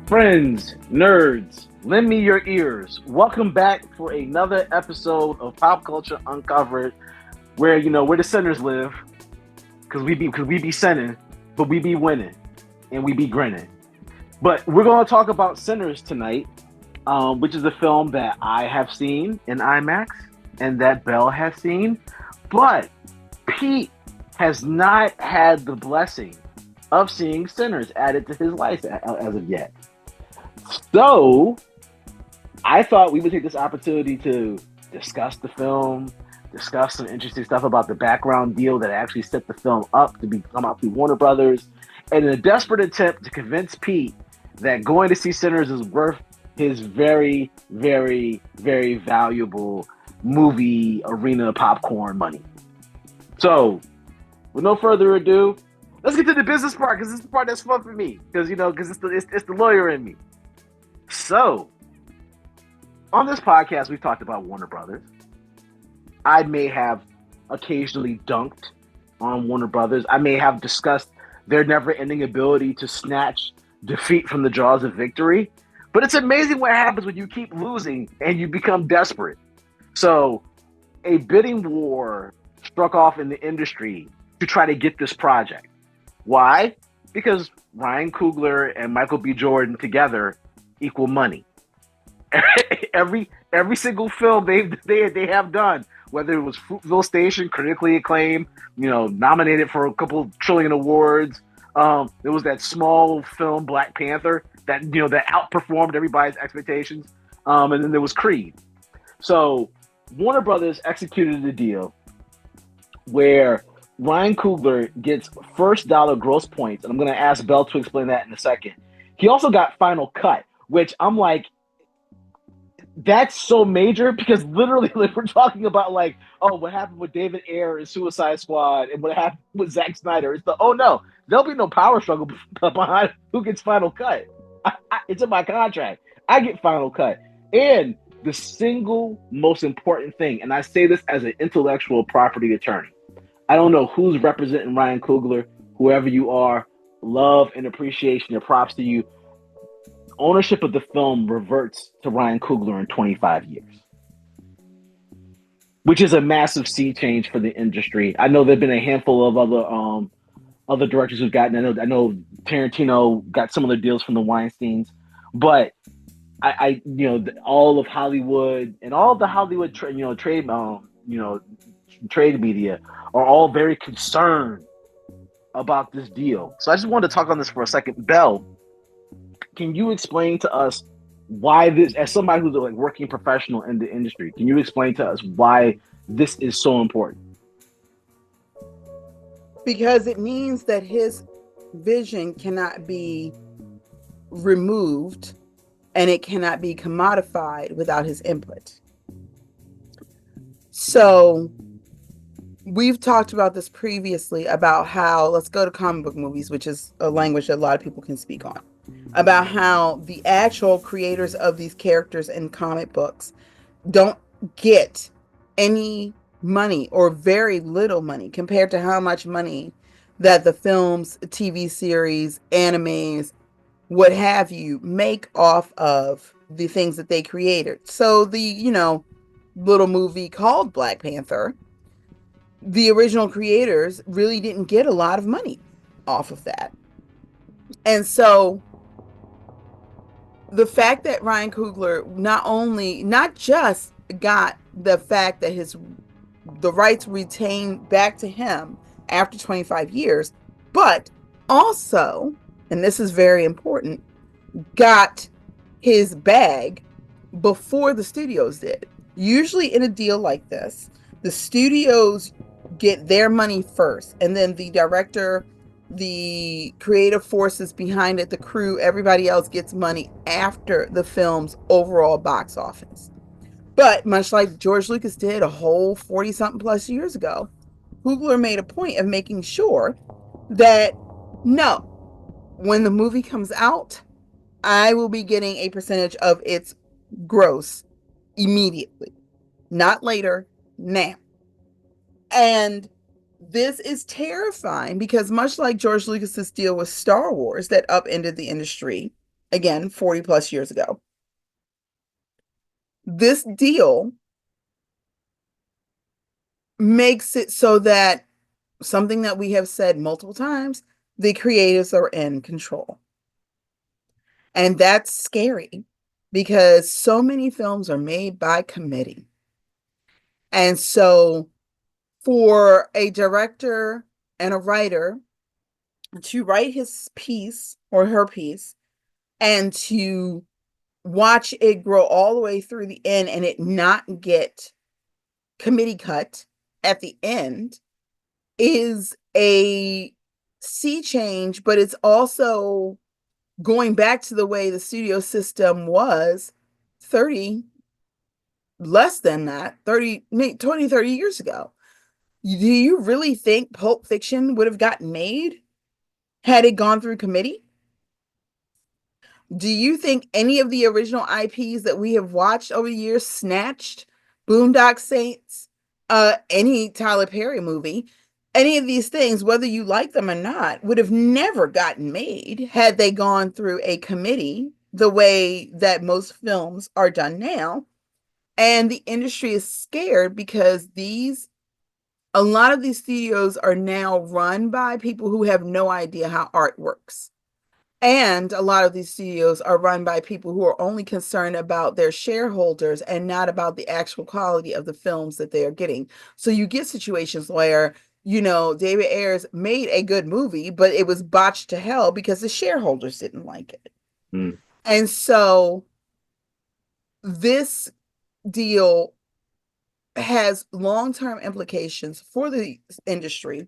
Friends, nerds, lend me your ears. Welcome back for another episode of Pop Culture Uncovered, where where the sinners live, because we be sinning, but we be winning, and we be grinning. But we're gonna talk about Sinners tonight, which is a film that I have seen in IMAX and that Belle has seen, but Pete has not had the blessing of seeing Sinners added to his life as of yet. So I thought we would take this opportunity to discuss the film, discuss some interesting stuff about the background deal that actually set the film up to come out through Warner Brothers, and in a desperate attempt to convince Pete that going to see Sinners is worth his very, very, very valuable movie arena popcorn money. So, with no further ado, let's get to the business part, because this is the part that's fun for me, because it's the lawyer in me. So, on this podcast, we've talked about Warner Brothers. I may have occasionally dunked on Warner Brothers. I may have discussed their never-ending ability to snatch defeat from the jaws of victory. But it's amazing what happens when you keep losing and you become desperate. So, a bidding war struck off in the industry to try to get this project. Why? Because Ryan Coogler and Michael B. Jordan together equal money. every single film they have done, whether it was Fruitville Station, critically acclaimed, nominated for a couple trillion awards. There was that small film Black Panther that that outperformed everybody's expectations. And then there was Creed. So Warner Brothers executed a deal where Ryan Coogler gets first dollar gross points, and I'm going to ask Belle to explain that in a second. He also got final cut, which I'm like, that's so major, because literally we're talking about what happened with David Ayer in Suicide Squad and what happened with Zack Snyder. It's no, there'll be no power struggle behind who gets final cut. It's in my contract. I get final cut. And the single most important thing, and I say this as an intellectual property attorney, I don't know who's representing Ryan Coogler, whoever you are, love and appreciation and props to you. Ownership of the film reverts to Ryan Coogler in 25 years, which is a massive sea change for the industry. I know there've been a handful of other directors who've gotten. I know Tarantino got some of the deals from the Weinsteins, but I all of Hollywood and all of the Hollywood trade media are all very concerned about this deal. So I just wanted to talk on this for a second. Belle, can you explain to us why this, as somebody who's a working professional in the industry, can you explain to us why this is so important? Because it means that his vision cannot be removed and it cannot be commodified without his input. So we've talked about this previously about how, let's go to comic book movies, which is a language that a lot of people can speak on, about how the actual creators of these characters in comic books don't get any money or very little money compared to how much money that the films, TV series, animes, what have you, make off of the things that they created. So the, little movie called Black Panther, the original creators really didn't get a lot of money off of that. And so the fact that Ryan Coogler not just got the fact that the rights retained back to him after 25 years, but also, and this is very important, got his bag before the studios did. Usually in a deal like this, the studios get their money first, and then the director, the creative forces behind it, the crew, everybody else gets money after the film's overall box office. But much like George Lucas did a whole 40-something plus years ago, Coogler made a point of making sure that, no, when the movie comes out, I will be getting a percentage of its gross immediately, not later, now. And this is terrifying because much like George Lucas's deal with Star Wars that upended the industry, again, 40 plus years ago. This deal makes it so that something that we have said multiple times, the creatives are in control. And that's scary because so many films are made by committee. And so for a director and a writer to write his piece or her piece and to watch it grow all the way through the end and it not get committee cut at the end is a sea change, but it's also going back to the way the studio system was 30, less than that, 30, 20, 30 years ago. Do you really think Pulp Fiction would have gotten made had it gone through committee? Do you think any of the original IPs that we have watched over the years, Snatched, Boondock Saints, any Tyler Perry movie, any of these things, whether you like them or not, would have never gotten made had they gone through a committee the way that most films are done now? And the industry is scared because a lot of these studios are now run by people who have no idea how art works. And a lot of these studios are run by people who are only concerned about their shareholders and not about the actual quality of the films that they are getting. So you get situations where, David Ayers made a good movie, but it was botched to hell because the shareholders didn't like it. Mm. And so this deal has long-term implications for the industry.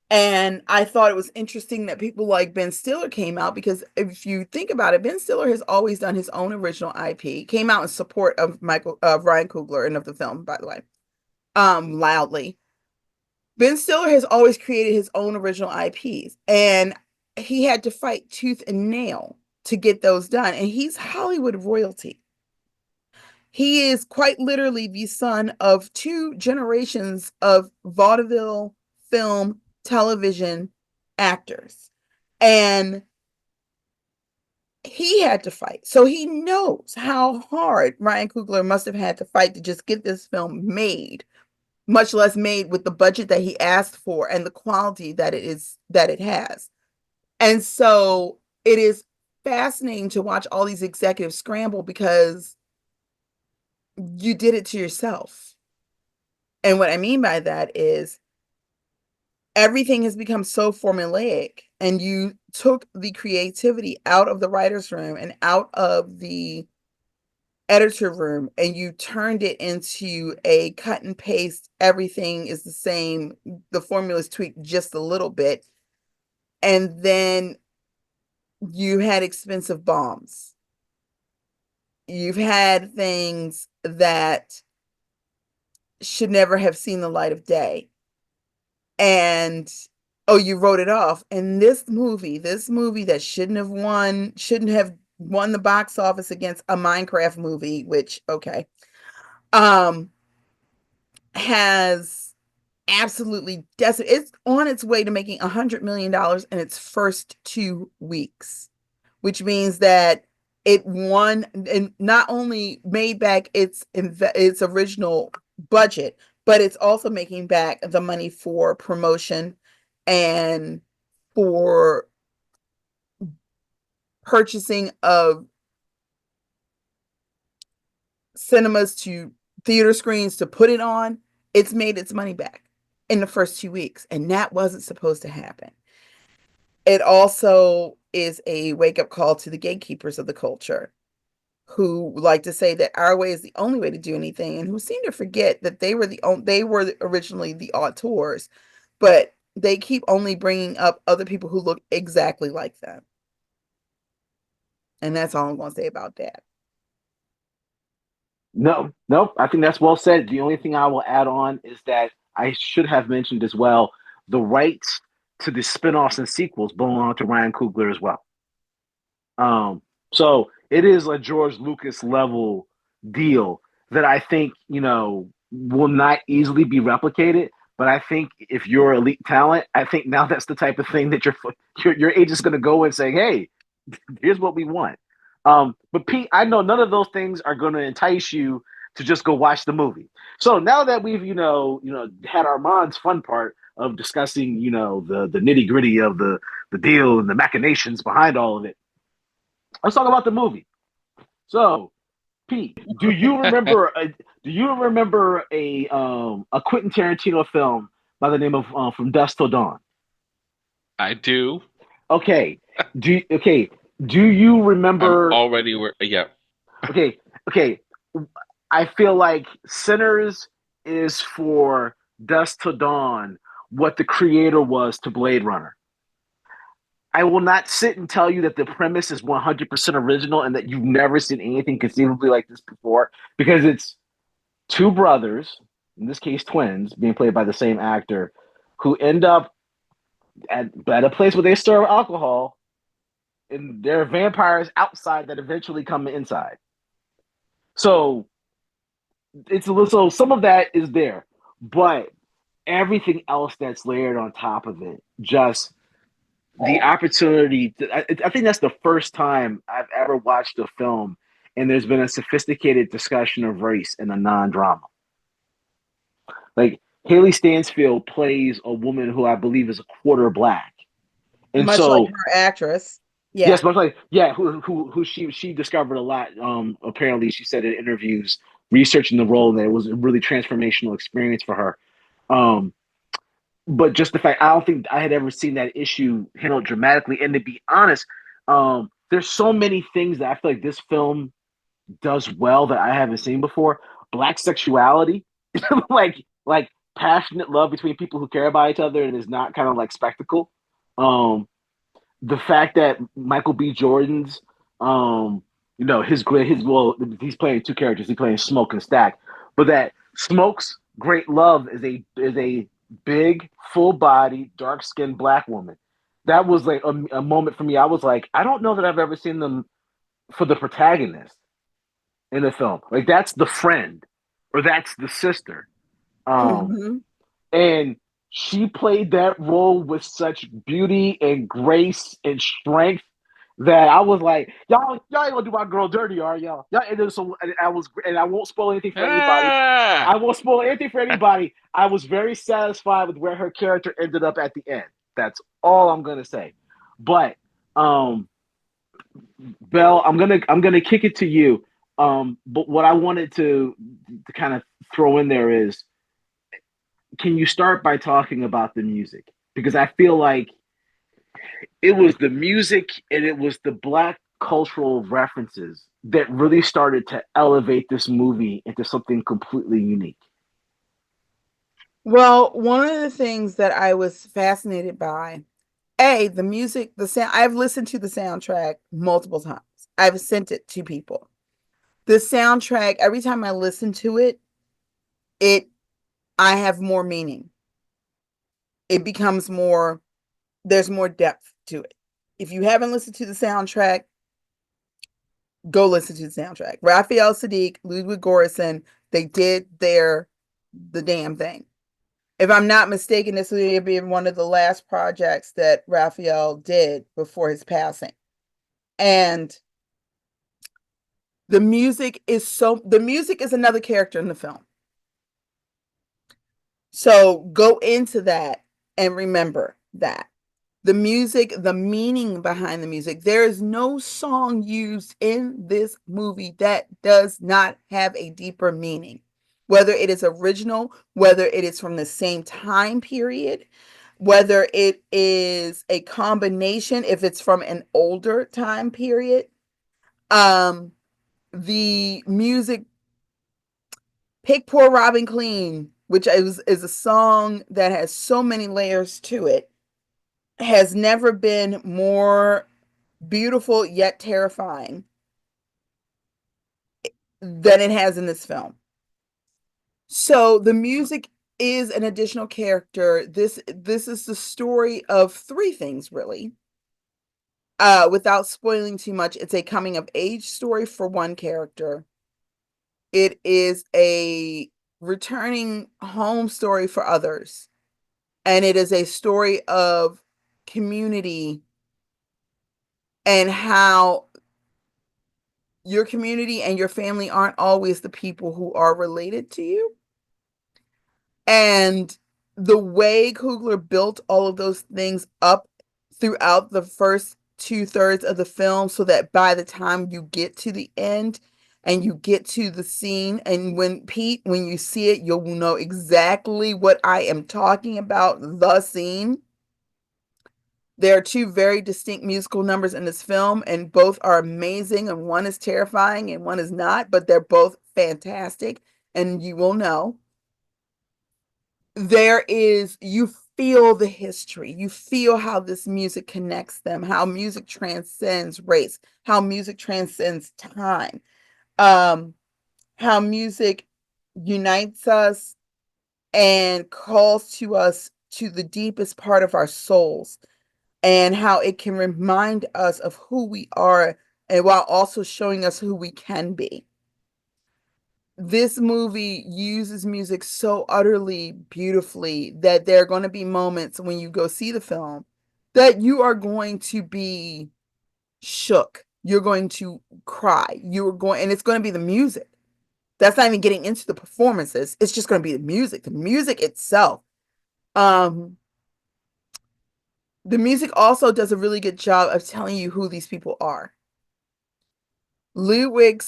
And I thought it was interesting that people like Ben Stiller came out because if you think about it, Ben Stiller has always done his own original IP. Came out in support of Ryan Coogler and of the film, by the way, loudly. Ben Stiller has always created his own original IPs, and he had to fight tooth and nail to get those done. And he's Hollywood royalty. He is quite literally the son of two generations of vaudeville, film, television actors. And he had to fight. So he knows how hard Ryan Coogler must have had to fight to just get this film made, much less made with the budget that he asked for and the quality that it has. And so it is fascinating to watch all these executives scramble because you did it to yourself. And what I mean by that is everything has become so formulaic, and you took the creativity out of the writer's room and out of the editor room, and you turned it into a cut and paste. Everything is the same. The formula is tweaked just a little bit. And then you had expensive bombs. You've had things that should never have seen the light of day. And oh, you wrote it off. And this movie that shouldn't have won the box office against a Minecraft movie, which okay, um, has absolutely it's on its way to making $100 million in its first 2 weeks, which means that it won and not only made back its original budget, but it's also making back the money for promotion and for purchasing of cinemas to theater screens to put it on. It's made its money back in the first 2 weeks, and that wasn't supposed to happen. It also is a wake-up call to the gatekeepers of the culture who like to say that our way is the only way to do anything, and who seem to forget that they were originally the auteurs, but they keep only bringing up other people who look exactly like them. And that's all I'm going to say about that. No, nope. I think that's well said. The only thing I will add on is that I should have mentioned as well the rights to the spin-offs and sequels belong to Ryan Coogler as well. So it is a George Lucas level deal that I think, will not easily be replicated. But I think if you're elite talent, I think now that's the type of thing that your agent's going to go and say, hey, Here's what we want. But Pete, I know none of those things are going to entice you to just go watch the movie. So now that we've had Armand's fun part of discussing the nitty gritty of the deal and the machinations behind all of it, let's talk about the movie. So Pete, do you remember a Quentin Tarantino film by the name of From Dusk Till Dawn? I do. Okay. Okay. Do you I'm remember? already yeah. Okay. Okay. I feel like Sinners is for Dusk Till Dawn what the creator was to Blade Runner. I will not sit and tell you that the premise is 100% original and that you've never seen anything conceivably like this before, because it's two brothers, in this case twins, being played by the same actor, who end up at a place where they serve alcohol, and there are vampires outside that eventually come inside. So so some of that is there, but everything else that's layered on top of it, just the opportunity. I think that's the first time I've ever watched a film and there's been a sophisticated discussion of race in a non-drama. Like Haley Stansfield plays a woman who I believe is a quarter black, and Much like so her actress. Yeah. yes, much like yeah, who she discovered a lot. Apparently, she said in interviews researching the role that it was a really transformational experience for her. Um, but just the fact I don't think I had ever seen that issue handled dramatically. And to be honest, there's so many things that I feel like this film does well that I haven't seen before. Black sexuality, like passionate love between people who care about each other and is not kind of like spectacle. Um, the fact that Michael B. Jordan's, his well, he's playing two characters. He's playing Smoke and Stack, but that Smoke's great love is a big, full body, dark skinned black woman. That was like a moment for me. I was like, I don't know that I've ever seen them for the protagonist in the film. Like that's the friend, or that's the sister. Um, Hmm. and she played that role with such beauty and grace and strength that I was like, y'all ain't gonna do my girl dirty, are y'all? Y'all, and I was, and I won't spoil anything for anybody. Ah! I won't spoil anything for anybody. I was very satisfied with where her character ended up at the end. That's all I'm gonna say. But um, Belle, I'm gonna kick it to you. But what I wanted to kind of throw in there is, can you start by talking about the music? Because I feel like it was the music and it was the black cultural references that really started to elevate this movie into something completely unique. Well, one of the things that I was fascinated by, the music, the sound, I've listened to the soundtrack multiple times. I've sent it to people. The soundtrack, every time I listen to it, it I have more meaning. It becomes more, there's more depth to it. If you haven't listened to the soundtrack, go listen to the soundtrack. Raphael Sadiq, Ludwig Göransson, they did the damn thing. If I'm not mistaken, this would be one of the last projects that Raphael did before his passing. And the music is another character in the film. So go into that and remember that. The music, the meaning behind the music. There is no song used in this movie that does not have a deeper meaning. Whether it is original, whether it is from the same time period, whether it is a combination, if it's from an older time period. The music, Pick Poor Robin Clean, which is a song that has so many layers to it, has never been more beautiful yet terrifying than it has in this film. So the music is an additional character. This is the story of three things, really. Without spoiling too much, it's a coming of age story for one character. It is a returning home story for others. And it is a story of community and how your community and your family aren't always the people who are related to you. And the way Coogler built all of those things up throughout the first two-thirds of the film so that by the time you get to the end and you get to the scene, and when you see it, you'll know exactly what I am talking about, the scene. There are two very distinct musical numbers in this film, and both are amazing, and one is terrifying and one is not, but they're both fantastic, and you will know. You feel the history, you feel how this music connects them, how music transcends race, how music transcends time, um, how music unites us and calls to us to the deepest part of our souls, and how it can remind us of who we are and while also showing us who we can be. This movie uses music so utterly beautifully that there are going to be moments when you go see the film that you are going to be shook. You're going to cry. And it's going to be the music. That's not even getting into the performances. It's just going to be the music. The music itself. Um, the music also does a really good job of telling you who these people are. Ludwig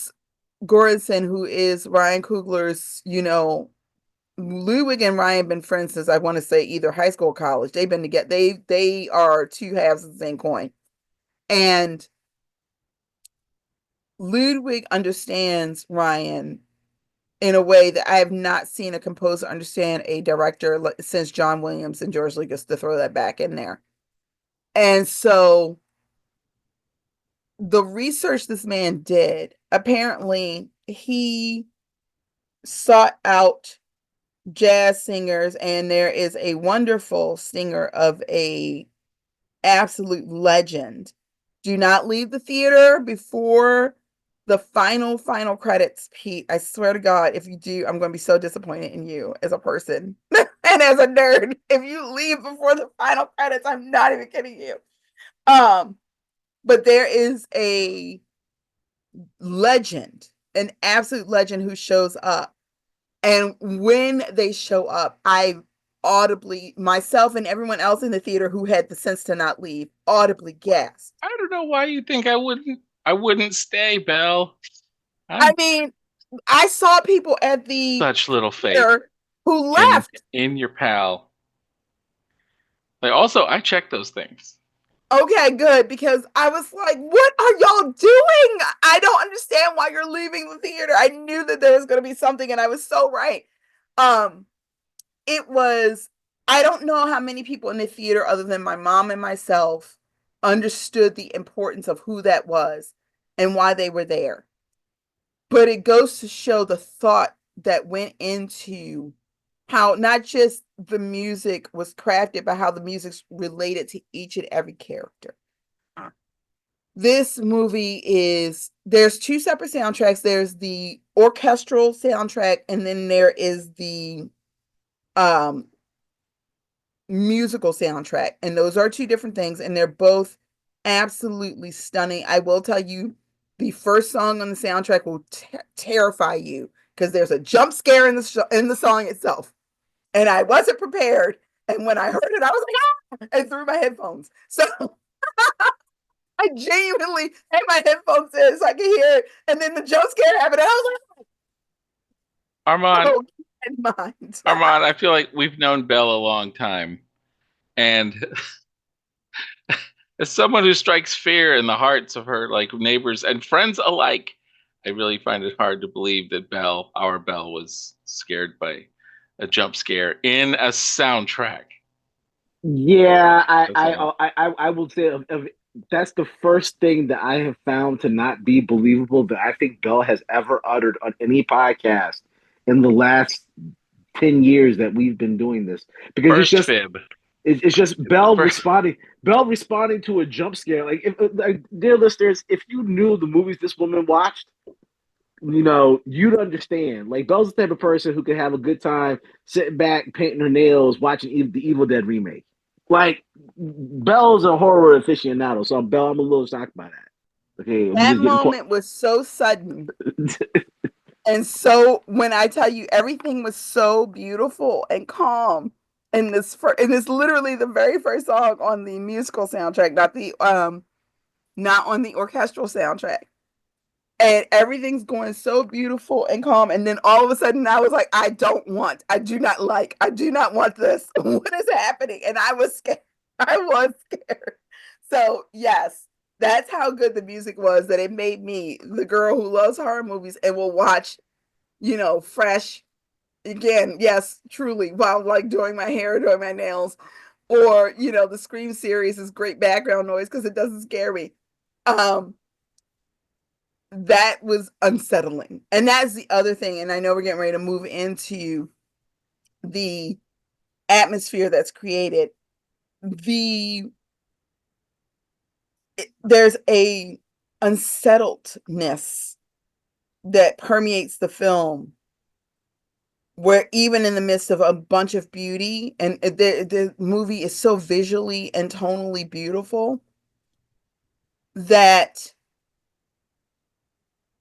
Göransson, who is Ryan Coogler's, Ludwig and Ryan been friends since I want to say either high school or college. They've been together. They are two halves of the same coin. And Ludwig understands Ryan in a way that I have not seen a composer understand a director since John Williams and George Lucas, to throw that back in there. And so the research this man did, apparently he sought out jazz singers, and there is a wonderful singer of a absolute legend. Do not leave the theater before the final credits, Pete. I swear to God, if you do, I'm going to be so disappointed in you as a person and as a nerd. If you leave before the final credits, I'm not even kidding you. But there is a legend, an absolute legend who shows up. And when they show up, I audibly, myself and everyone else in the theater who had the sense to not leave, audibly gasped. I don't know why you think I wouldn't. I wouldn't stay, Belle. I I'm mean, I saw people at the such little faith theater who in left. in your pal. Like, also, I check those things. Okay, good, because I was like, what are y'all doing? I don't understand why you're leaving the theater. I knew that there was going to be something, and I was so right. Um, it was, I don't know how many people in the theater, other than my mom and myself, understood the importance of who that was and why they were there. But it goes to show the thought that went into how not just the music was crafted, but how the music's related to each and every character. This movie there's two separate soundtracks. There's the orchestral soundtrack, and then there is the um musical soundtrack, and those are two different things, and they're both absolutely stunning. I will tell you, the first song on the soundtrack will terrify you because there's a jump scare in the song itself, and I wasn't prepared. And when I heard it, I was like, ah! I threw my headphones. So I genuinely had my headphones in so I could hear it, and then the jump scare happened, and I was like, Armand, oh, keep in mind. Armand, I feel like we've known Belle a long time, and as someone who strikes fear in the hearts of her like neighbors and friends alike, I really find it hard to believe that our Belle, was scared by a jump scare in a soundtrack. Yeah, That's all. I will say that's the first thing that I have found to not be believable that I think Bell has ever uttered on any podcast in the last 10 years that we've been doing this, because First fib. it's just First, Bell responding to a jump scare. Like, if like, dear listeners, if you knew the movies this woman watched, you'd understand. Like, Belle's the type of person who could have a good time sitting back, painting her nails, watching the Evil Dead remake. Like Belle's a horror aficionado, so Belle, I'm a little shocked by that. Okay, we That just getting moment was so sudden. And so when I tell you everything was so beautiful and calm and this literally the very first song on the musical soundtrack, not on the orchestral soundtrack. And everything's going so beautiful and calm. And then all of a sudden I was like, I do not want this. What is happening? And I was scared. I was scared. So yes, that's how good the music was that it made me the girl who loves horror movies and will watch, fresh again, yes, truly, while like doing my hair, doing my nails, or the Scream series is great background noise because it doesn't scare me. Um, that was unsettling. And that's the other thing. And I know we're getting ready to move into the atmosphere that's created. There's a unsettledness that permeates the film where even in the midst of a bunch of beauty and the movie is so visually and tonally beautiful that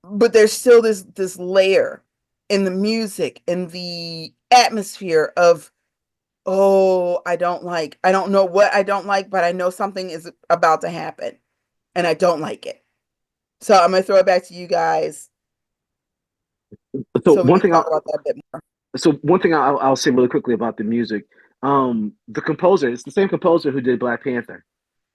but there's still this layer in the music and the atmosphere of, oh, I don't know what I don't like, but I know something is about to happen and I don't like it. So I'm going to throw it back to you guys so so we one can thing talk I'll about that a bit more. so one thing I'll say really quickly about the music. The composer, it's the same composer who did Black Panther.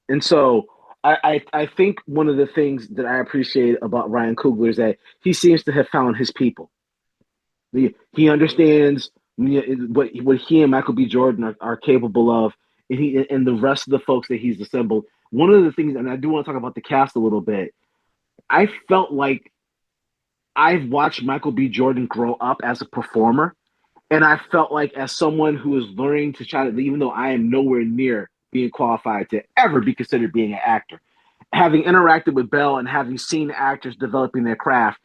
And so I think one of the things that I appreciate about Ryan Coogler is that he seems to have found his people. He understands what he and Michael B. Jordan are capable of, and the rest of the folks that he's assembled. One of the things, and I do want to talk about the cast a little bit. I felt like I've watched Michael B. Jordan grow up as a performer, and I felt like as someone who is learning to try to, even though I am nowhere near being qualified to ever be considered being an actor, having interacted with Bell and having seen actors developing their craft,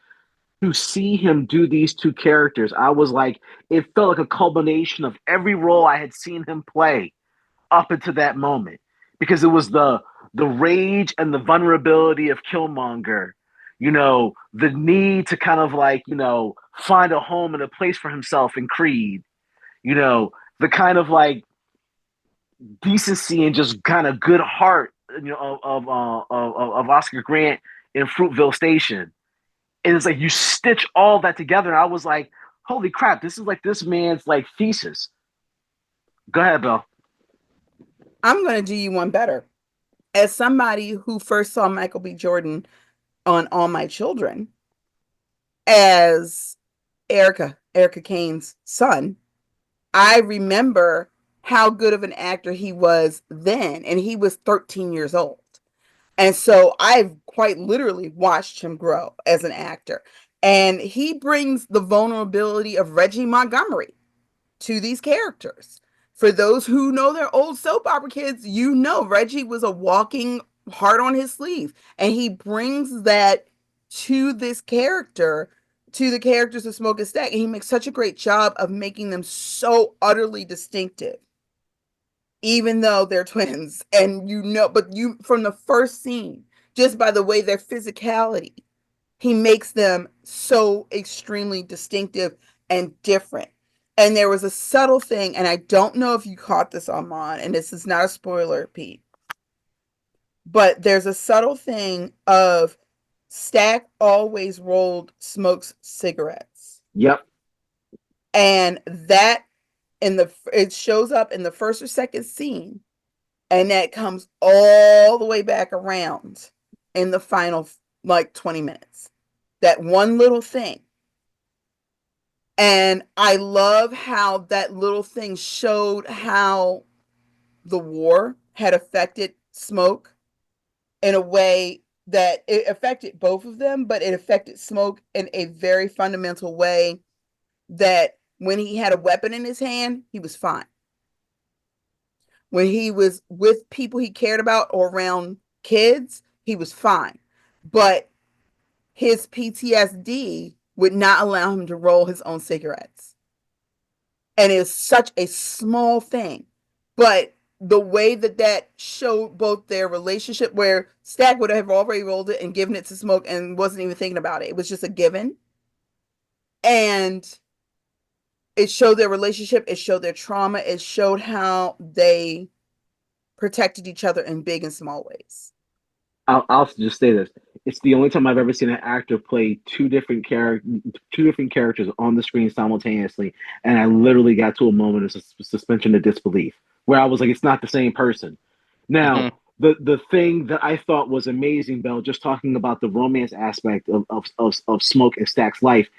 to see him do these two characters, I was like, it felt like a culmination of every role I had seen him play up until that moment, because it was the rage and the vulnerability of Killmonger, the need to kind of like find a home and a place for himself in Creed, the kind of like decency and just kind of good heart, of Oscar Grant in Fruitville Station. And it's like you stitch all that together, and I was like, holy crap, this is like this man's like thesis. Go ahead, Bill. I'm going to do you one better. As somebody who first saw Michael B. Jordan on All My Children as Erica Kane's son, I remember how good of an actor he was then, and he was 13 years old. And so I've quite literally watched him grow as an actor. And he brings the vulnerability of Reggie Montgomery to these characters. For those who know their old soap opera kids, Reggie was a walking heart on his sleeve. And he brings that to this character, to the characters of Smoke and Stack. And he makes such a great job of making them so utterly distinctive, even though they're twins. And but from the first scene, just by the way their physicality, he makes them so extremely distinctive and different. And there was a subtle thing, and I don't know if you caught this, Armand, and this is not a spoiler, Pete, but there's a subtle thing of Stack always rolled Smoke's cigarettes. Yep. And that it shows up in the first or second scene, and that comes all the way back around in the final like 20 minutes. That one little thing. And I love how that little thing showed how the war had affected Smoke in a way that it affected both of them, but it affected Smoke in a very fundamental way that when he had a weapon in his hand, he was fine. When he was with people he cared about or around kids, he was fine. But his PTSD would not allow him to roll his own cigarettes. And it's such a small thing. But the way that showed both their relationship, where Stack would have already rolled it and given it to Smoke and wasn't even thinking about it. It was just a given. And it showed their relationship. It showed their trauma. It showed how they protected each other in big and small ways. I'll just say this: it's the only time I've ever seen an actor play two different characters on the screen simultaneously, and I literally got to a moment of suspension of disbelief where I was like, "It's not the same person." Now, Hmm. the thing that I thought was amazing, Bell, just talking about the romance aspect of Smoke and Stack's life,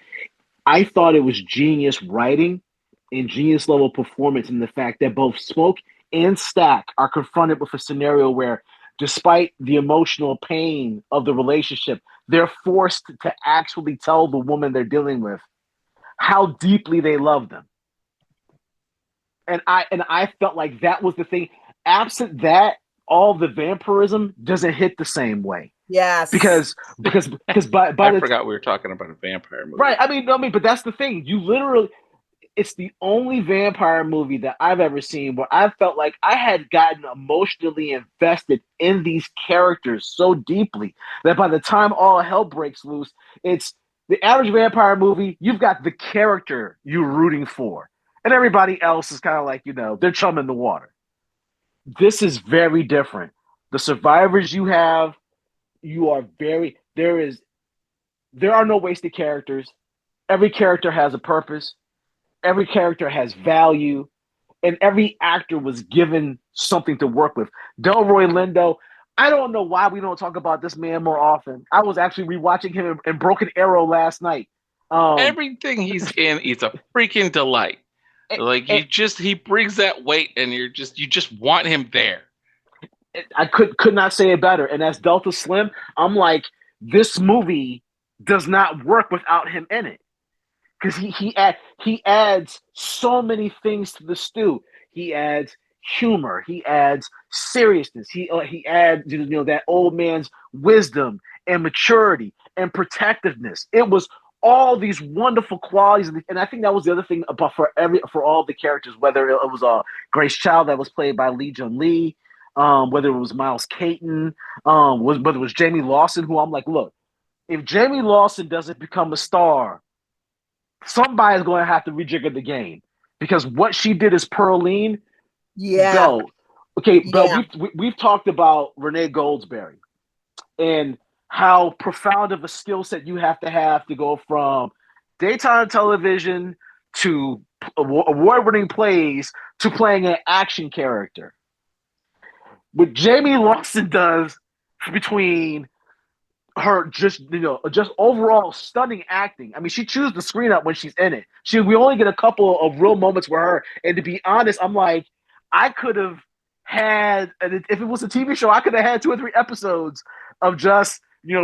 I thought it was genius writing and genius level performance in the fact that both Smoke and Stack are confronted with a scenario where, despite the emotional pain of the relationship, they're forced to actually tell the woman they're dealing with how deeply they love them. And I felt like that was the thing. Absent that, all the vampirism doesn't hit the same way Yes. because by I the forgot we were talking about a vampire right. movie. I mean, but that's the thing. You literally, it's the only vampire movie that I've ever seen where I felt like I had gotten emotionally invested in these characters so deeply that by the time all hell breaks loose, it's the average vampire movie. You've got the character you're rooting for, and everybody else is kind of like, they're chum in the water. This is very different. The survivors you have, you are very, there are no wasted characters. Every character has a purpose. Every character has value, and every actor was given something to work with. Delroy Lindo, I don't know why we don't talk about this man more often. I was actually rewatching him in Broken Arrow last night. Um, Everything he's in, he's a freaking delight. and, Like and he brings that weight, and you just want him there. I could not say it better. And as Delta Slim, I'm like, this movie does not work without him in it. Because he adds so many things to the stew. He adds humor. He adds seriousness. He adds that old man's wisdom and maturity and protectiveness. It was all these wonderful qualities, and I think that was the other thing about for all the characters, whether it was Grace Child that was played by Lee Jun Lee, whether it was Miles Caton, whether it was Jamie Lawson, who I'm like, look, if Jamie Lawson doesn't become a star, somebody's going to have to rejigger the game because what she did is Pearline. Yeah. Bell, okay, Bell. Yeah. We've talked about Renee Goldsberry and how profound of a skill set you have to go from daytime television to award-winning plays to playing an action character. What Jamie Lawson does between her just overall stunning acting. I mean, she chews the screen up when she's in it. We only get a couple of real moments with her, and to be honest, I'm like, I could have had, if it was a TV show, I could have had 2 or 3 episodes of just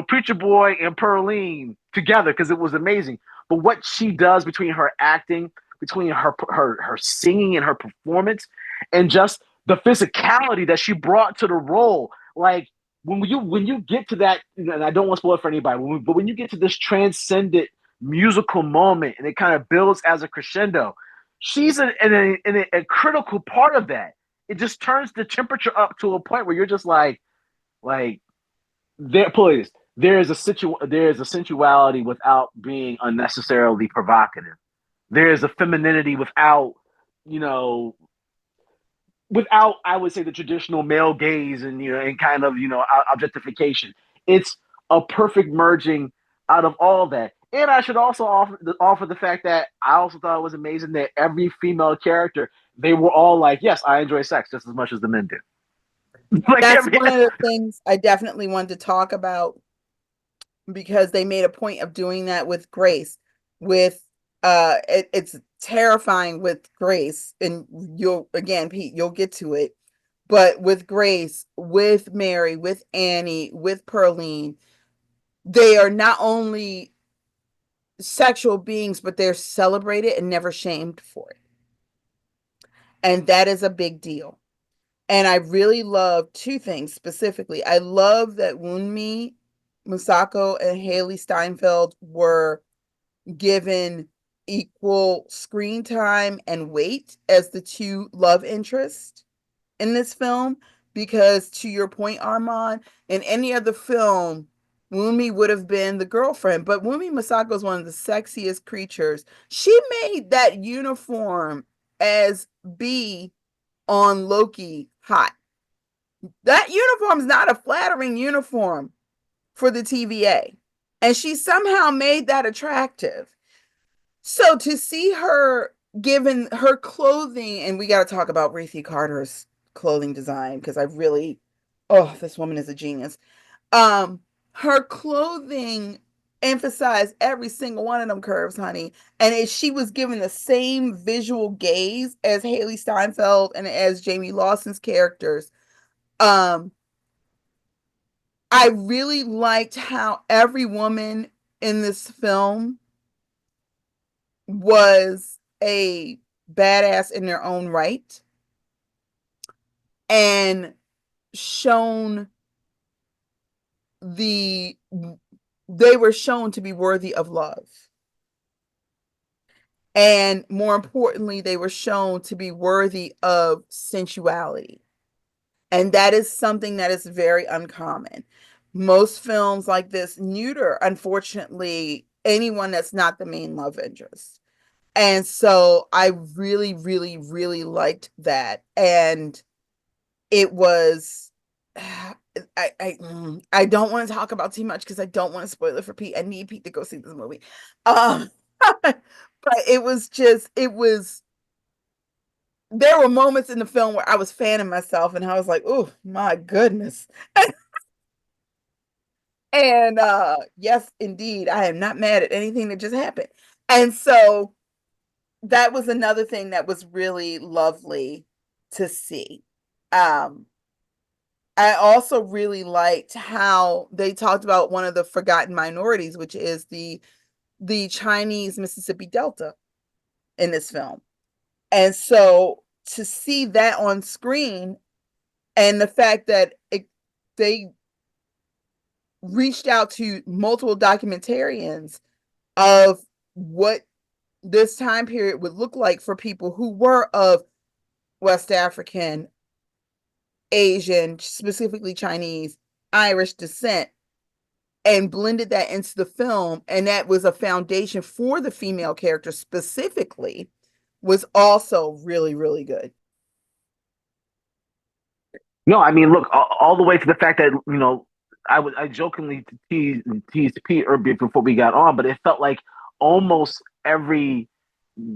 Preacher Boy and Pearline together because it was amazing. But what she does between her acting, between her singing and her performance, and just the physicality that she brought to the role, like when you get to that, and I don't want to spoil it for anybody, but when you get to this transcendent musical moment and it kind of builds as a crescendo, she's in a critical part of that. It just turns the temperature up to a point where you're just like there, please. There is a sensuality without being unnecessarily provocative. There is a femininity you know, without, I would say, the traditional male gaze and and kind of objectification. It's a perfect merging out of all that. And I should also offer the fact that I also thought it was amazing that every female character, they were all like, yes, I enjoy sex just as much as the men do. Like That's every one of the things I definitely wanted to talk about, because they made a point of doing that with Grace. With it's terrifying with Grace, and you'll, again, Pete, you'll get to it. But with Grace, with Mary, with Annie, with Pearline, they are not only sexual beings, but they're celebrated and never shamed for it. And that is a big deal. And I really love two things specifically. I love that Wunmi Musako and Haley Steinfeld were given equal screen time and weight as the two love interests. in this film because, to your point, Armand, in any other film, Wumi would have been the girlfriend, but Wumi Masako is one of the sexiest creatures. She made that uniform as B on Loki hot. That uniform is not a flattering uniform for the TVA, and she somehow made that attractive. So to see her given her clothing, and we got to talk about Ruthie Carter's clothing design because I really, oh, this woman is a genius. Um, Her clothing emphasized every single one of them curves, honey, and she was given the same visual gaze as Haley Steinfeld and as Jamie Lawson's characters. Um, I really liked how every woman in this film was a badass in their own right and shown the they were shown to be worthy of love. And more importantly, they were shown to be worthy of sensuality. And that is something that is very uncommon. Most films like this neuter, unfortunately, anyone that's not the main love interest. And so I really, really, really liked that. And it was I don't want to talk about too much because I don't want to spoil it for Pete. I need Pete to go see this movie. But it was there were moments in the film where I was fanning myself and I was like, oh my goodness. And yes, indeed, I am not mad at anything that just happened. And so that was another thing that was really lovely to see. Um, I also really liked how they talked about one of the forgotten minorities, which is the Chinese Mississippi Delta in this film. And so to see that on screen and the fact that they reached out to multiple documentarians of what this time period would look like for people who were of West African, Asian, specifically Chinese, Irish descent, and blended that into the film. And that was a foundation for the female character specifically, was also really, really good. No, I mean, look, all the way to the fact that I jokingly teased Pete earlier before we got on, but it felt like almost every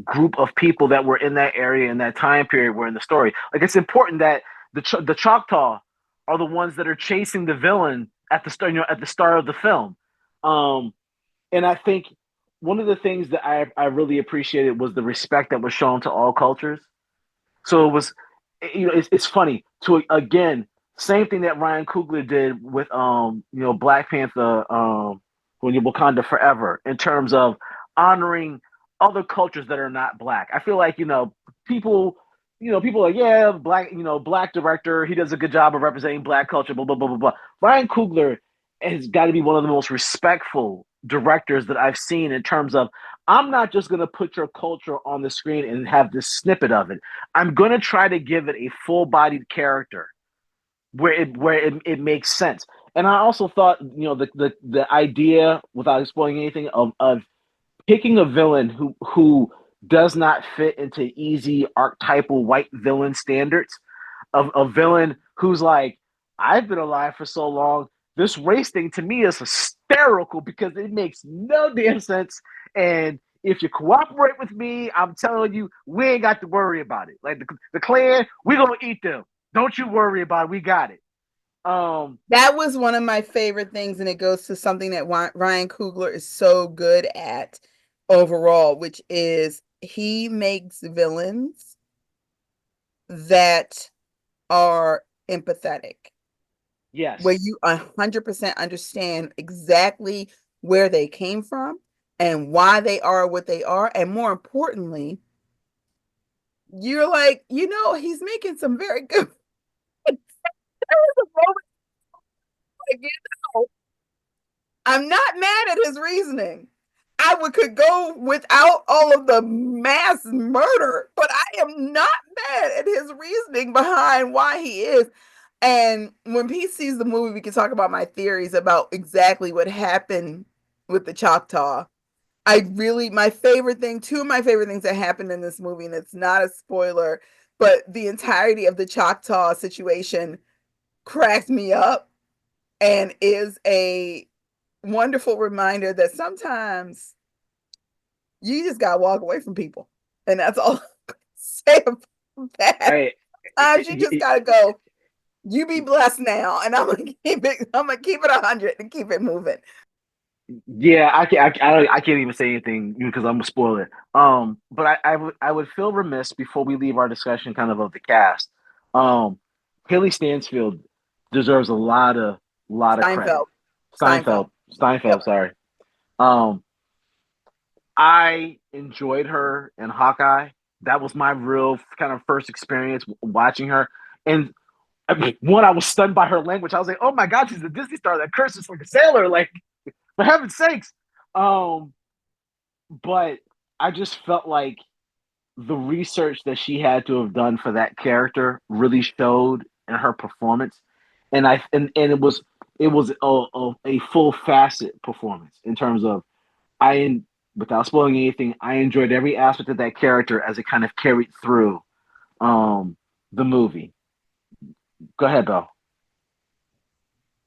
group of people that were in that area in that time period were in the story. Like it's important that the Choctaw are the ones that are chasing the villain at the start, at the start of the film. Um, and I think one of the things that I really appreciated was the respect that was shown to all cultures. So it was, it's funny to again same thing that Ryan Coogler did with Black Panther, when you Wakanda Forever, in terms of honoring other cultures that are not black. I feel like people. People are like, yeah, black director, he does a good job of representing black culture, blah, blah, blah, blah, blah. Ryan Coogler has got to be one of the most respectful directors that I've seen in terms of I'm not just going to put your culture on the screen and have this snippet of it. I'm going to try to give it a full-bodied character where it makes sense. And I also thought, the idea, without spoiling anything, of picking a villain who does not fit into easy archetypal white villain standards, of a villain who's like, I've been alive for so long. This race thing to me is hysterical because it makes no damn sense. And if you cooperate with me, I'm telling you, we ain't got to worry about it. Like the clan, we gonna eat them. Don't you worry about it. We got it. That was one of my favorite things, and it goes to something that Ryan Coogler is so good at overall, which is he makes villains that are empathetic, where Yes. you 100% understand exactly where they came from and why they are what they are, and more importantly, you're like, he's making some very good. There was a moment, like, I'm not mad at his reasoning. Could go without all of the mass murder, but I am not mad at his reasoning behind why he is. And when Pete sees the movie, we can talk about my theories about exactly what happened with the Choctaw. My favorite thing, two of my favorite things that happened in this movie, and it's not a spoiler, but the entirety of the Choctaw situation cracked me up and is a wonderful reminder that sometimes you just gotta walk away from people. And that's all I say about that. Hey, Sometimes you just gotta go, you be blessed now, and I'm gonna keep it 100 and keep it moving. yeah, I can't even say anything because I'm gonna spoil it. But I would feel remiss before we leave our discussion kind of the cast. Um, Haley Stansfield deserves a lot of credit. Steinfeld. Steinfeld. Steinfeld, Yep. sorry. Um, I enjoyed her in Hawkeye. That was my real kind of first experience watching her. And I mean, one, I was stunned by her language. I was like, "Oh my God, she's a Disney star that curses like a sailor!" Like, for heaven's sakes. Um, but I just felt like the research that she had to have done for that character really showed in her performance, and it was a full facet performance in terms of I without spoiling anything, I enjoyed every aspect of that character as it kind of carried through um the movie. Go ahead, Belle.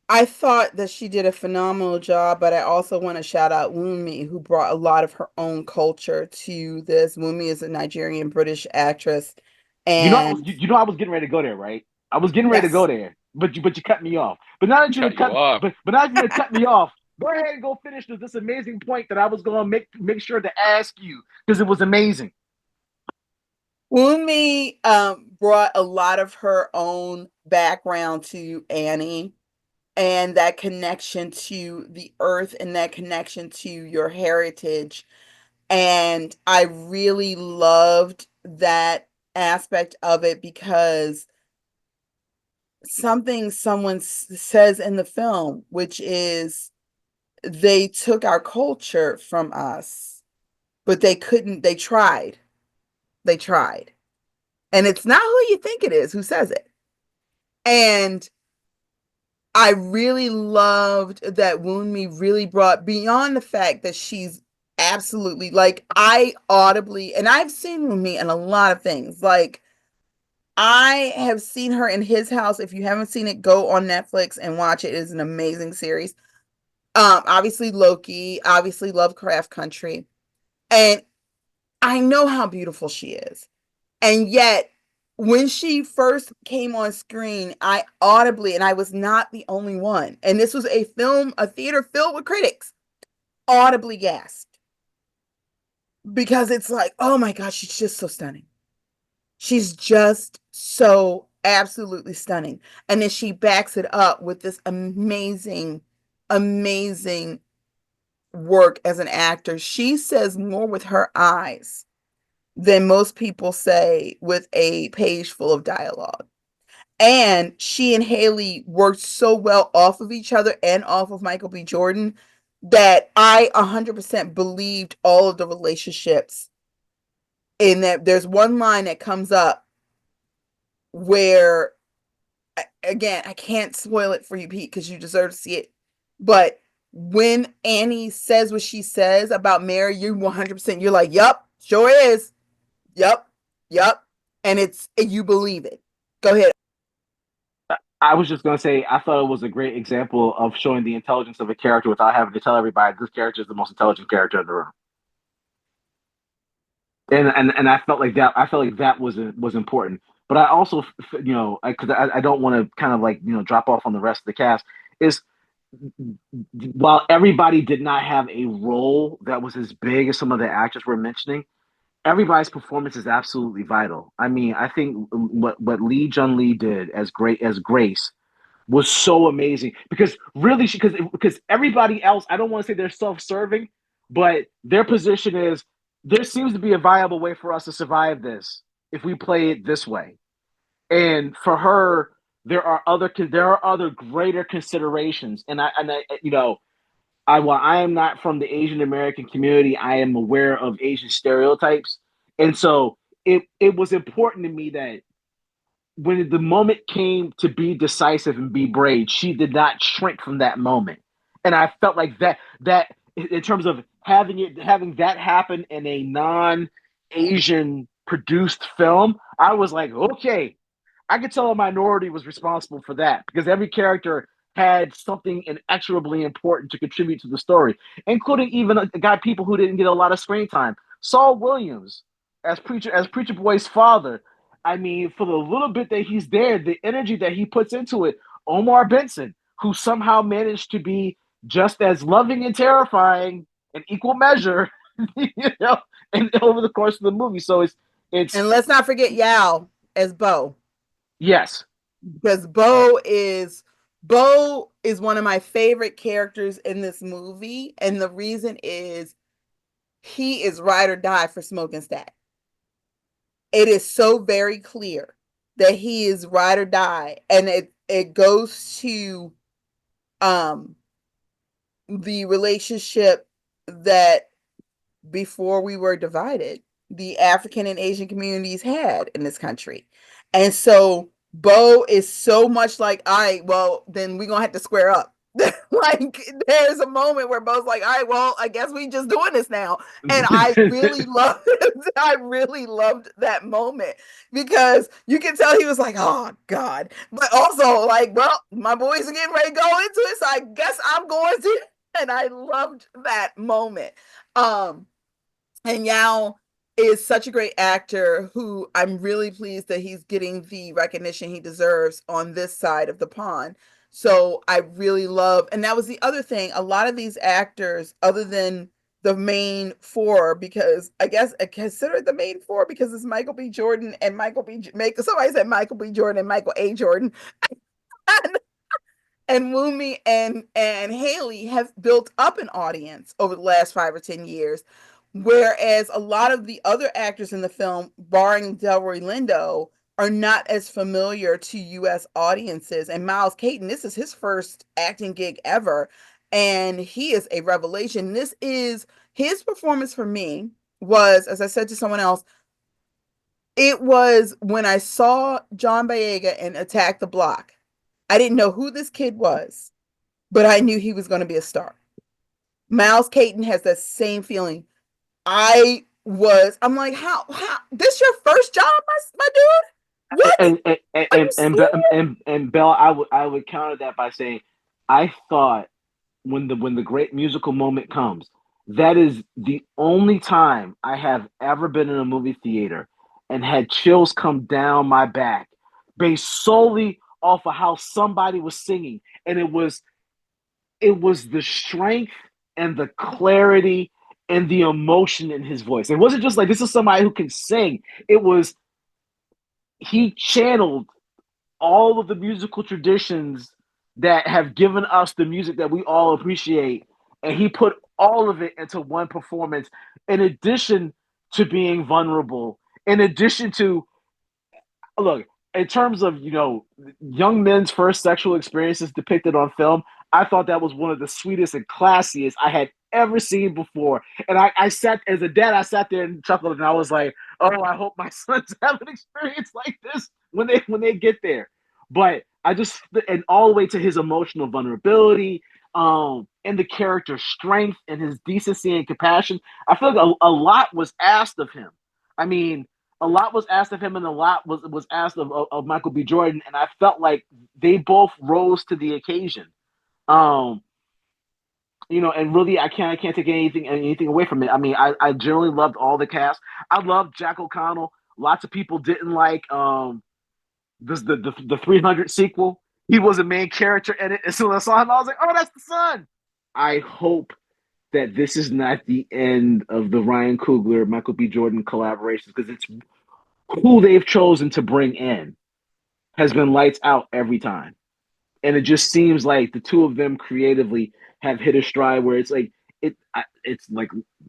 I thought that she did a phenomenal job, but I also want to shout out Wunmi, who brought a lot of her own culture to this. Wunmi is a Nigerian British actress, You know, I and was I was getting ready to go there, right? I was getting ready to go yes, there, but you cut me off. But now that you Cut you cut, off. but now that you cut me off, go ahead and go finish this amazing point that I was going to make sure to ask you because it was amazing. Wunmi brought a lot of her own background to Annie and that connection to the earth and that connection to your heritage. And I really loved that aspect of it because something someone says in the film, which is they took our culture from us, but they tried. They tried. And it's not who you think it is who says it. And I really loved that Wound really brought beyond the fact that she's absolutely like I audibly and I've seen Wound in a lot of things. Like I have seen her in His House. If you haven't seen it, go on Netflix and watch it. It is an amazing series. Obviously Loki, obviously Lovecraft Country. And I know how beautiful she is. And yet, when she first came on screen, I audibly, and I was not the only one, and this was a theater filled with critics, audibly gasped because it's like, oh my gosh, she's just so stunning. She's just so absolutely stunning. And then she backs it up with this amazing, amazing work as an actor. She says more with her eyes than most people say with a page full of dialogue. And she and Haley worked so well off of each other and off of Michael B. Jordan that I 100% believed all of the relationships. In that, there's one line that comes up where, again, I can't spoil it for you, Pete, because you deserve to see it. But when Annie says what she says about Mary, you 100%, you're like, yup, sure is. Yup, yup. And you believe it. Go ahead. I was just going to say I thought it was a great example of showing the intelligence of a character without having to tell everybody this character is the most intelligent character in the room. And I felt like that. I felt like that was important. But I also, because I don't want to kind of like drop off on the rest of the cast. Is while everybody did not have a role that was as big as some of the actors we're mentioning, everybody's performance is absolutely vital. I mean, I think what Lee Jun Lee did as great as Grace was so amazing because really because everybody else, I don't want to say they're self-serving, but their position is there seems to be a viable way for us to survive this if we play it this way. And for her, there are other greater considerations. And while I am not from the Asian American community, I am aware of Asian stereotypes. And so it was important to me that when the moment came to be decisive and be brave, she did not shrink from that moment. And I felt like that in terms of having that happen in a non-Asian produced film, I was like, okay, I could tell a minority was responsible for that because every character had something inexorably important to contribute to the story, including even a guy people who didn't get a lot of screen time. Saul Williams as Preacher Boy's father. I mean, for the little bit that he's there, the energy that he puts into it. Omar Benson, who somehow managed to be just as loving and terrifying in equal measure, you know, and over the course of the movie. So it's And let's not forget Yao as Bo, yes, because Bo is one of my favorite characters in this movie, and the reason is he is ride or die for Smoke and Stack. It is so very clear that he is ride or die, and it goes to um the relationship that before we were divided, the African and Asian communities had in this country. And so Bo is so much like, all right, well, then we're gonna have to square up. Like there's a moment where Bo's like, all right, well, I guess we just doing this now. And I really loved I really loved that moment because you can tell he was like, oh God. But also like, well, my boys are getting ready to go into it, so I guess I'm going to. And I loved that moment. Um, and Yao is such a great actor who I'm really pleased that he's getting the recognition he deserves on this side of the pond. So I really love, and that was the other thing. A lot of these actors, other than the main four, because I guess I consider it the main four because it's Michael B. Jordan and somebody said Michael B. Jordan and Michael A. Jordan. And Wumi and Haley have built up an audience over the last 5 or 10 years, whereas a lot of the other actors in the film, barring Delroy Lindo, are not as familiar to U.S. audiences. And Miles Caton, this is his first acting gig ever, and he is a revelation. This is his performance for me was, as I said to someone else, it was when I saw John Boyega in Attack the Block. I didn't know who this kid was, but I knew he was going to be a star. Miles Caton has that same feeling. I'm like, how, this your first job, my dude? What? Are you serious? And Bell, I would counter that by saying, I thought when the great musical moment comes, that is the only time I have ever been in a movie theater and had chills come down my back based solely off of how somebody was singing, and it was the strength and the clarity and the emotion in his voice. It wasn't just like this is somebody who can sing. It was he channeled all of the musical traditions that have given us the music that we all appreciate, and he put all of it into one performance. In addition to being vulnerable, in addition to look, in terms of young men's first sexual experiences depicted on film, I thought that was one of the sweetest and classiest I had ever seen before. And I sat as a dad, I sat there and chuckled, and I was like, "Oh, I hope my sons have an experience like this when they get there." But I just and all the way to his emotional vulnerability, and the character strength and his decency and compassion. I feel like a lot was asked of him. I mean, a lot was asked of him, and a lot was asked of Michael B. Jordan, and I felt like they both rose to the occasion. Um, and really, I can't take anything away from it. I mean, I generally loved all the cast. I loved Jack O'Connell. Lots of people didn't like the 300 sequel. He was a main character in it. As soon as I saw him, I was like, oh, that's the son. I hope that this is not the end of the Ryan Coogler Michael B. Jordan collaborations, because it's who they've chosen to bring in has been lights out every time. And it just seems like the two of them creatively have hit a stride where it's like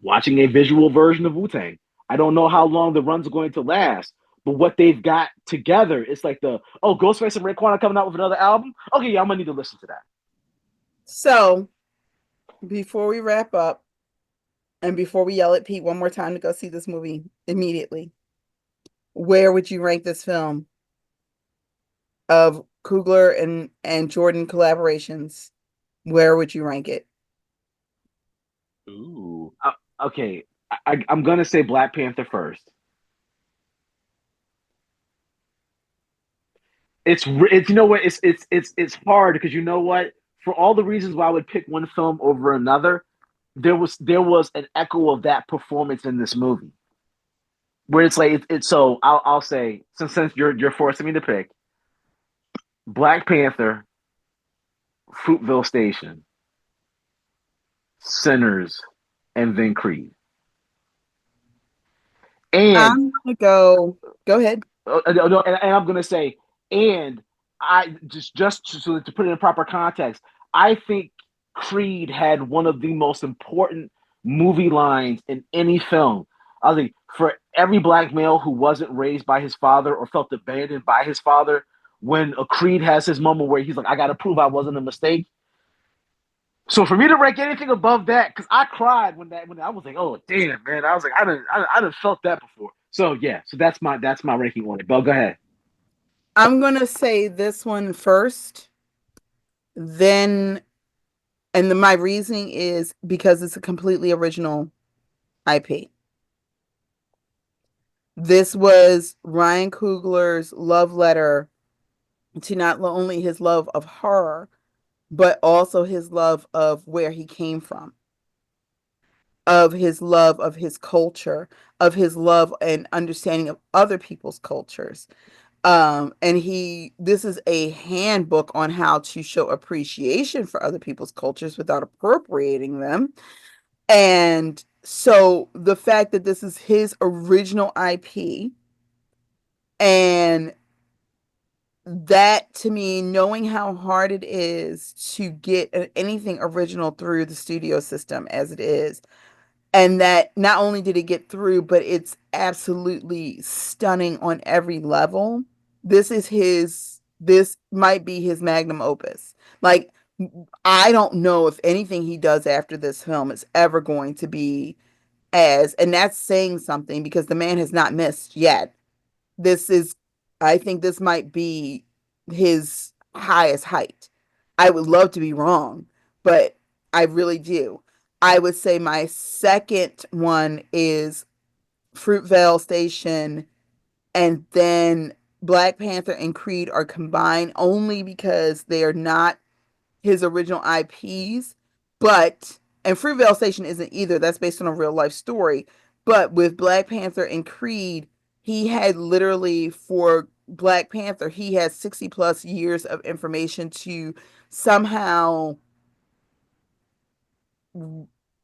watching a visual version of Wu-Tang. I don't know how long the runs are going to last, but what they've got together, it's like Ghostface and Raekwon are coming out with another album. Okay, yeah, I'm gonna need to listen to that. So before we wrap up, and before we yell at Pete one more time to go see this movie immediately, where would you rank this film of Coogler and Jordan collaborations, where would you rank it? Ooh. Okay, I'm gonna say Black Panther first. It's you know what it's hard because you know what, for all the reasons why I would pick one film over another, there was an echo of that performance in this movie where it's like it's so I'll say since you're forcing me to pick Black Panther, Fruitville Station, Sinners, and then Creed. And I'm gonna go ahead. no, and I'm gonna say, and I just to put it in proper context, I think Creed had one of the most important movie lines in any film. I think for every black male who wasn't raised by his father or felt abandoned by his father, when a Creed has his moment where he's like, "I got to prove I wasn't a mistake." So for me to rank anything above that, because I cried when I was like, "Oh damn, man!" I was like, "I didn't felt that before." So yeah, so that's my ranking on it. Bell, go ahead. I'm gonna say this one first, then, my reasoning is because it's a completely original IP. This was Ryan Coogler's love letter to not only his love of horror, but also his love of where he came from, of his love of his culture, of his love and understanding of other people's cultures. And this is a handbook on how to show appreciation for other people's cultures without appropriating them. And so the fact that this is his original IP, and that to me, knowing how hard it is to get anything original through the studio system as it is, and that not only did it get through, but it's absolutely stunning on every level. This might be his magnum opus. Like, I don't know if anything he does after this film is ever going to be and that's saying something because the man has not missed yet. This is, I think this might be his highest height. I would love to be wrong, but I really do. I would say my second one is Fruitvale Station, and then Black Panther and Creed are combined only because they are not his original IPs, but and Fruitvale Station isn't either. That's based on a real life story. But with Black Panther and Creed, he had literally for Black Panther, he has 60 plus years of information to somehow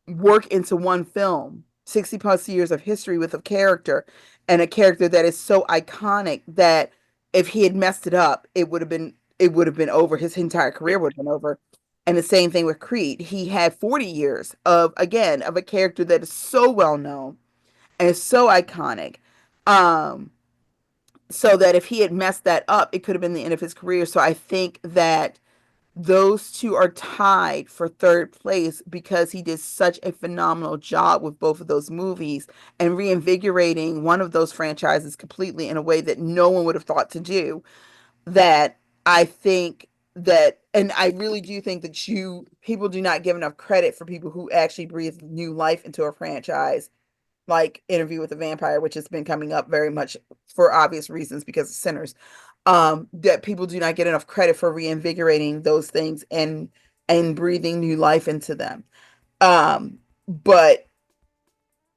work into one film. 60 plus years of history with a character, and a character that is so iconic that if he had messed it up, it would have been over. His entire career would have been over. And the same thing with Creed. He had 40 years of a character that is so well known and is so iconic. Um, so that if he had messed that up, it could have been the end of his career. So I think that those two are tied for third place because he did such a phenomenal job with both of those movies and reinvigorating one of those franchises completely in a way that no one would have thought to do. That I think that, and I really do think that people do not give enough credit for people who actually breathe new life into a franchise, like Interview with the Vampire, which has been coming up very much for obvious reasons because of Sinners. That people do not get enough credit for reinvigorating those things and breathing new life into them. But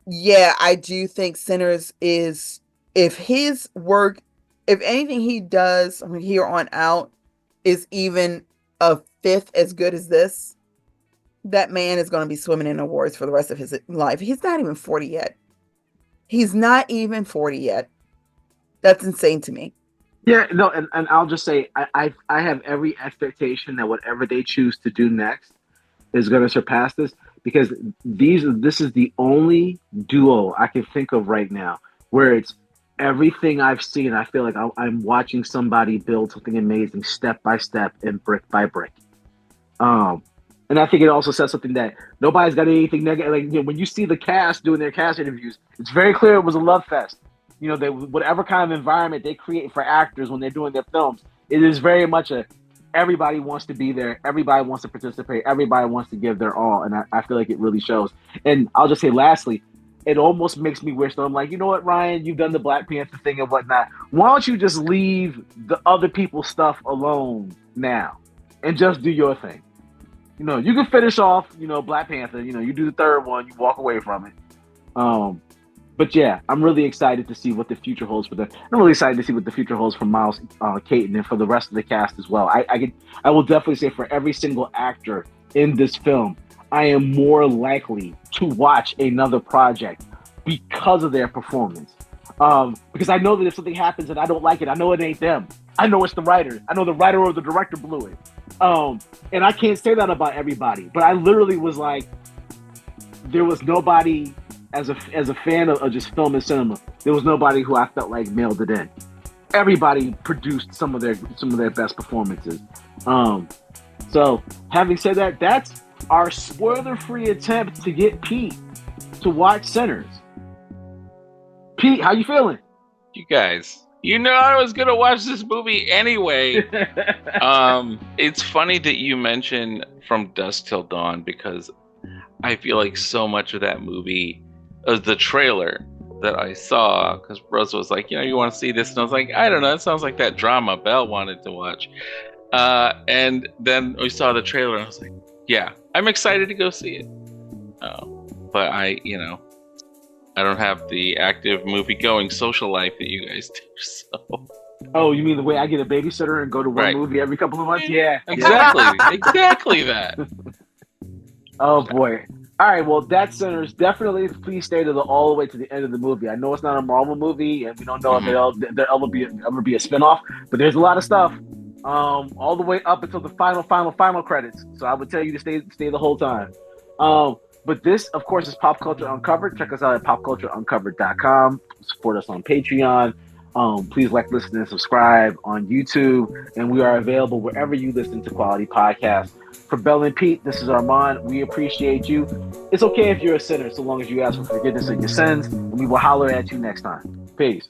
yeah, I do think Sinners is, if his work, if anything he does from here on out is even a fifth as good as this, that man is going to be swimming in awards for the rest of his life. He's not even 40 yet. He's not even 40 yet. That's insane to me. Yeah, no, and I'll just say I have every expectation that whatever they choose to do next is going to surpass this because this is the only duo I can think of right now where it's everything I've seen. I feel like I'm watching somebody build something amazing step by step and brick by brick. Um, and I think it also says something that nobody's got anything negative. Like, when you see the cast doing their cast interviews, it's very clear it was a love fest. Whatever kind of environment they create for actors when they're doing their films, It is very much a everybody wants to be there, everybody wants to participate, everybody wants to give their all, and I feel like it really shows. And I'll just say, lastly, it almost makes me wish, though, I'm like, you know what, Ryan, you've done the Black Panther thing and whatnot. Why don't you just leave the other people's stuff alone now and just do your thing? You know, you can finish off, you know, Black Panther. You know, you do the third one, you walk away from it. But yeah, I'm really excited to see what the future holds for them. I'm really excited to see what the future holds for Miles Caton and for the rest of the cast as well. I will definitely say for every single actor in this film, I am more likely to watch another project because of their performance. Because I know that if something happens and I don't like it, I know it ain't them. I know it's the writer. I know the writer or the director blew it. And I can't say that about everybody. But I literally was like, there was nobody as a fan of just film and cinema. There was nobody who I felt like mailed it in. Everybody produced some of their best performances. So having said that, that's our spoiler-free attempt to get Pete to watch Sinners. Pete, how you feeling? You guys, you know I was gonna watch this movie anyway. It's funny that you mention From Dusk Till Dawn, because I feel like so much of that movie, the trailer that I saw, because Rosa was like, you know, you want to see this? And I was like, I don't know, it sounds like that drama Belle wanted to watch. And then we saw the trailer and I was like, yeah, I'm excited to go see it. But I don't have the active movie-going social life that you guys do, so... Oh, you mean the way I get a babysitter and go to one movie every couple of months? Yeah. Exactly that. Oh, boy. All right, well, that's Sinners. Definitely, please stay all the way to the end of the movie. I know it's not a Marvel movie, and we don't know if there'll ever be a spinoff, but there's a lot of stuff all the way up until the final credits. So I would tell you to stay the whole time. But this, of course, is Pop Culture Uncovered. Check us out at popcultureuncovered.com. Support us on Patreon. Please like, listen, and subscribe on YouTube. And we are available wherever you listen to quality podcasts. For Belle and Pete, this is Armand. We appreciate you. It's okay if you're a sinner, so long as you ask for forgiveness of your sins. And we will holler at you next time. Peace.